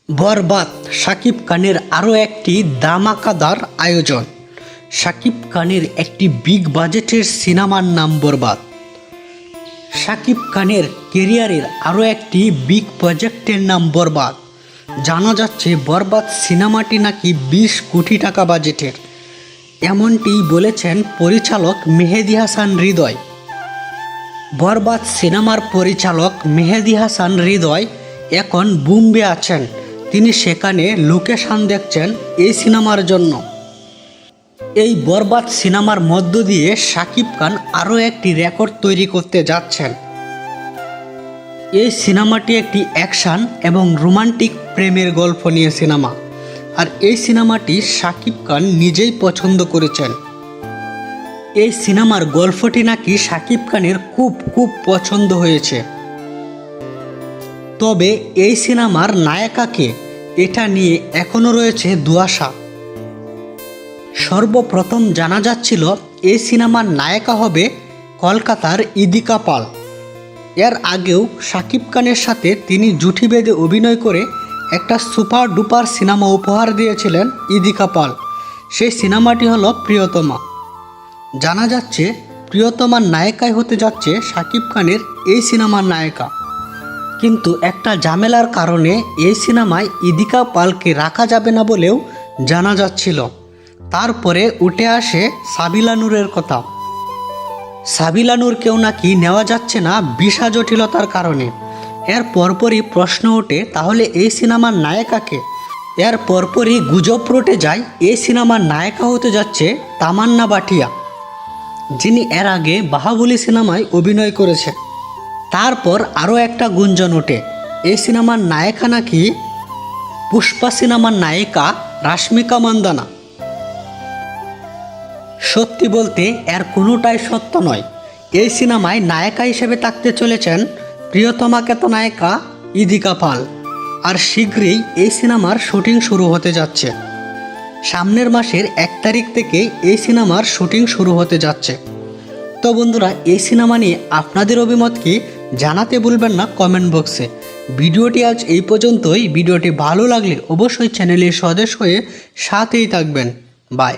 বরবাদ শাকিব খানের আরও একটি ধামাকাদার আয়োজন। শাকিব খানের একটি বিগ বাজেটের সিনেমার নাম বরবাদ। শাকিব খানের ক্যারিয়ারের আরও একটি বিগ প্রজেক্টের নাম বরবাদ। জানা যাচ্ছে বরবাদ সিনেমাটি নাকি 20 কোটি টাকা বাজেটের, এমনটি বলেছেন পরিচালক মেহেদী হাসান হৃদয়। বরবাদ সিনেমার পরিচালক মেহেদী হাসান হৃদয় এখন বোম্বে আছেন। তিনি সেখানে লোকেশন দেখছেন এই সিনেমার জন্য। এই বরবাদ সিনেমার মধ্য দিয়ে শাকিব খান আরও একটি রেকর্ড তৈরি করতে যাচ্ছেন। এই সিনেমাটি একটি অ্যাকশন এবং রোমান্টিক প্রেমের গল্প নিয়ে সিনেমা, আর এই সিনেমাটি শাকিব খান নিজেই পছন্দ করেছেন। এই সিনেমার গল্পটি নাকি শাকিব খানের খুব পছন্দ হয়েছে। তবে এই সিনেমার নায়িকাকে, এটা নিয়ে এখনও রয়েছে ধোঁয়াশা। সর্বপ্রথম জানা যাচ্ছিল এই সিনেমার নায়িকা হবে কলকাতার ইদিকা পাল। এর আগেও শাকিব খানের সাথে তিনি জুটি বেঁধে অভিনয় করে একটা সুপার ডুপার সিনেমা উপহার দিয়েছিলেন ইদিকা পাল। সেই সিনেমাটি হলো প্রিয়তমা। জানা যাচ্ছে প্রিয়তমার নায়িকাই হতে যাচ্ছে শাকিব খানের এই সিনেমার নায়িকা। কিন্তু একটা ঝামেলার কারণে এই সিনেমায় ইদিকা পালকে রাখা যাবে না বলেও জানা যাচ্ছিল। তারপরে উঠে আসে সাবিলা নূরের কথা। সাবিলা নূরকেও নাকি নেওয়া যাচ্ছে না ভিসা জটিলতার কারণে। এর পরপরই প্রশ্ন ওঠে, তাহলে এই সিনেমার নায়িকাকে? এর পরপরই গুজব রটে যায় এই সিনেমার নায়িকা হতে যাচ্ছে তামান্না ভাটিয়া, যিনি এর আগে বাহুবলী সিনেমায় অভিনয় করেছে। তারপর আরও একটা গুঞ্জন ওঠে, এই সিনেমার নায়িকা নাকি পুষ্পা সিনেমার নায়িকা রাশমিকা মান্দানা। সত্যি বলতে এর কোনোটাই সত্য নয়। এই সিনেমায় নায়িকা হিসেবে থাকতে চলেছেন প্রিয়তমা খ্যাত নায়িকা ইদিকা পাল। আর শীঘ্রই এই সিনেমার শুটিং শুরু হতে যাচ্ছে। সামনের মাসের 1 তারিখ থেকে এই সিনেমার শুটিং শুরু হতে যাচ্ছে। তো বন্ধুরা, এই সিনেমা নিয়ে আপনাদের অভিমত কি জানাতে ভুলবেন না কমেন্ট বক্সে। ভিডিওটি আজ এই পর্যন্তই। ভিডিওটি ভালো লাগলে অবশ্যই চ্যানেলের সদস্য হয়ে সাথেই থাকবেন। বাই।